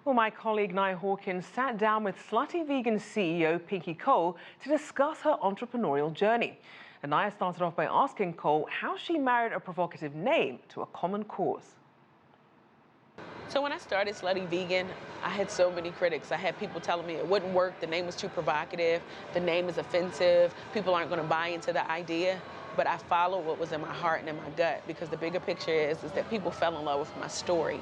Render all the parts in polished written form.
Well, my colleague Nyia Hawkins sat down with Slutty Vegan CEO Pinky Cole to discuss her entrepreneurial journey. And Nyia started off by asking Cole how she married a provocative name to a common cause. So when I started Slutty Vegan, I had so many critics. I had people telling me it wouldn't work, the name was too provocative, the name is offensive, people aren't going to buy into the idea. But I followed what was in my heart and in my gut, because the bigger picture is that people fell in love with my story.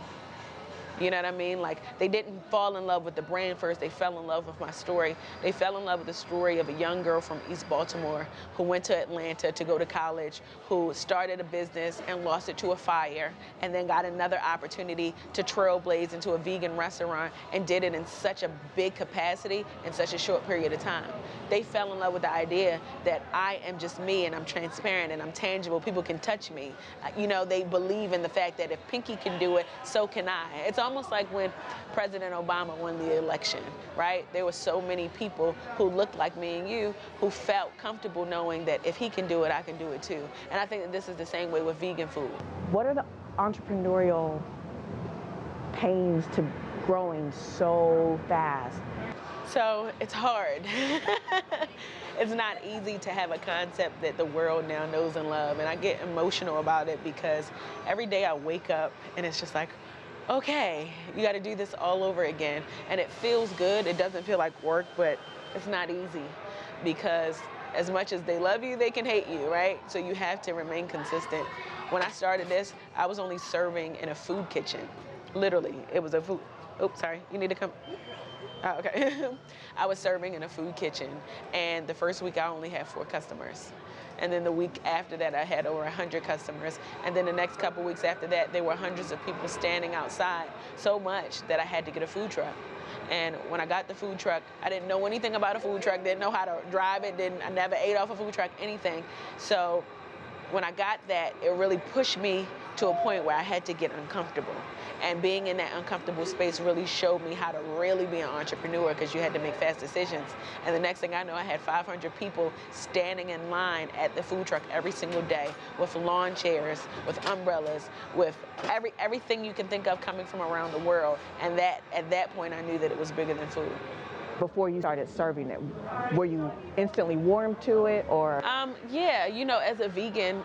You know what I mean? Like, they didn't fall in love with the brand first, they fell in love with my story. They fell in love with the story of a young girl from East Baltimore who went to Atlanta to go to college, who started a business and lost it to a fire, and then got another opportunity to trailblaze into a vegan restaurant and did it in such a big capacity in such a short period of time. They fell in love with the idea that I am just me and I'm transparent and I'm tangible, people can touch me. You know, they believe in the fact that if Pinky can do it, so can I. It's almost like when President Obama won the election, right? There were so many people who looked like me and you who felt comfortable knowing that if he can do it, I can do it too. And I think that this is the same way with vegan food. What are the entrepreneurial pains to growing so fast? So it's hard. It's not easy to have a concept that the world now knows and loves. And I get emotional about it because every day I wake up and it's just like, okay, you got to do this all over again. And it feels good. It doesn't feel like work, but it's not easy because as much as they love you, they can hate you, right? So you have to remain consistent. When I started this, I was only serving in a food kitchen. Literally, it was a food. Oops, sorry, you need to come. Oh, okay. I was serving in a food kitchen, and the first week I only had 4 customers. And then the week after that, I had over 100 customers. And then the next couple weeks after that, there were hundreds of people standing outside, so much that I had to get a food truck. And when I got the food truck, I didn't know anything about a food truck, didn't know how to drive it, I never ate off a food truck, anything. So when I got that, it really pushed me to a point where I had to get uncomfortable. And being in that uncomfortable space really showed me how to really be an entrepreneur, because you had to make fast decisions. And the next thing I know, I had 500 people standing in line at the food truck every single day with lawn chairs, with umbrellas, with everything you can think of coming from around the world. And at that point, I knew that it was bigger than food. Before you started serving it, were you instantly warm to it, or? Yeah, you know, as a vegan,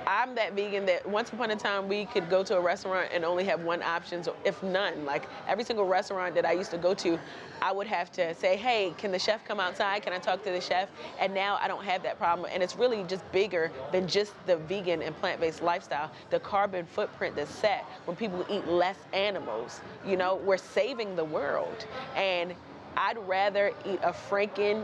I'm that vegan that once upon a time we could go to a restaurant and only have one option, if none. Like every single restaurant that I used to go to, I would have to say, hey, can the chef come outside? Can I talk to the chef? And now I don't have that problem. And it's really just bigger than just the vegan and plant-based lifestyle. The carbon footprint that's set when people eat less animals. You know, we're saving the world. And I'd rather eat a Franken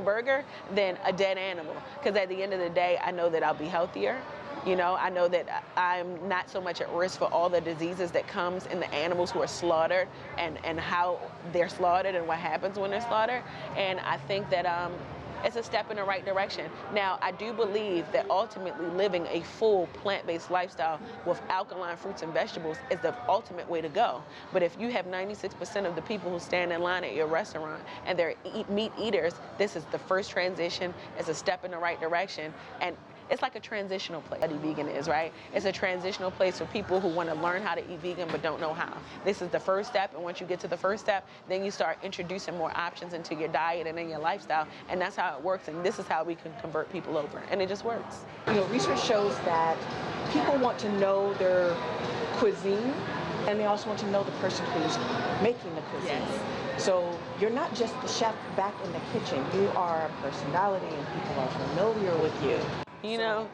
burger than a dead animal. Because at the end of the day, I know that I'll be healthier. You know, I know that I'm not so much at risk for all the diseases that comes in the animals who are slaughtered and how they're slaughtered and what happens when they're slaughtered. And I think that it's a step in the right direction. Now, I do believe that ultimately living a full plant-based lifestyle with alkaline fruits and vegetables is the ultimate way to go. But if you have 96% of the people who stand in line at your restaurant and they're meat eaters, this is the first transition. It's a step in the right direction. And it's like a transitional place. Slutty Vegan is, right? It's a transitional place for people who want to learn how to eat vegan but don't know how. This is the first step, and once you get to the first step, then you start introducing more options into your diet and in your lifestyle, and that's how it works, and this is how we can convert people over, and it just works. You know, research shows that people want to know their cuisine, and they also want to know the person who's making the cuisine. Yes. So you're not just the chef back in the kitchen, you are a personality and people are familiar with you. You know,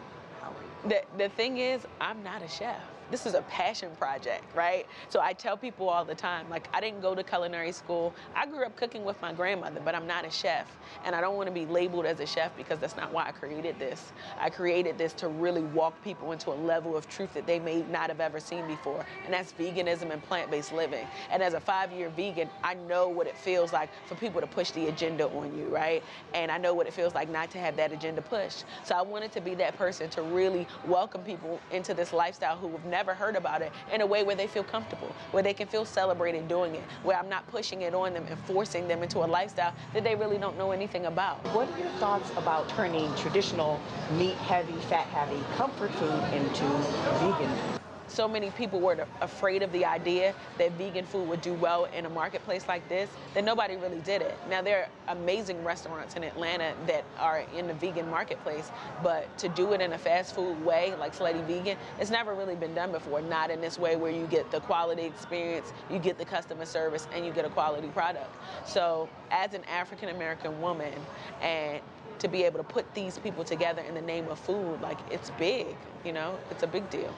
the thing is, I'm not a chef. This is a passion project, right? So I tell people all the time, like, I didn't go to culinary school. I grew up cooking with my grandmother, but I'm not a chef. And I don't want to be labeled as a chef because that's not why I created this. I created this to really walk people into a level of truth that they may not have ever seen before. And that's veganism and plant-based living. And as a 5-year vegan, I know what it feels like for people to push the agenda on you, right? And I know what it feels like not to have that agenda pushed. So I wanted to be that person to really welcome people into this lifestyle who have never heard about it in a way where they feel comfortable, where they can feel celebrated doing it, where I'm not pushing it on them and forcing them into a lifestyle that they really don't know anything about. What are your thoughts about turning traditional meat-heavy, fat-heavy comfort food into vegan? so many people were afraid of the idea that vegan food would do well in a marketplace like this, that nobody really did it. Now, there are amazing restaurants in Atlanta that are in the vegan marketplace, but to do it in a fast food way, like Slutty Vegan, it's never really been done before, not in this way where you get the quality experience, you get the customer service, and you get a quality product. So as an African-American woman, and to be able to put these people together in the name of food, like, it's big, you know, it's a big deal.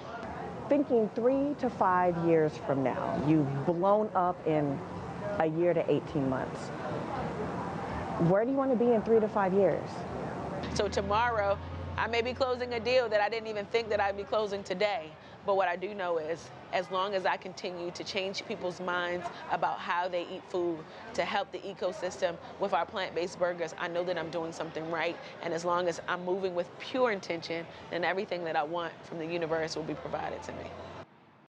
Thinking 3 to 5 years from now, you've blown up in a year to 18 months. Where do you want to be in 3 to 5 years? So tomorrow, I may be closing a deal that I didn't even think that I'd be closing today. But what I do know is, as long as I continue to change people's minds about how they eat food, to help the ecosystem with our plant-based burgers, I know that I'm doing something right. And as long as I'm moving with pure intention, then everything that I want from the universe will be provided to me.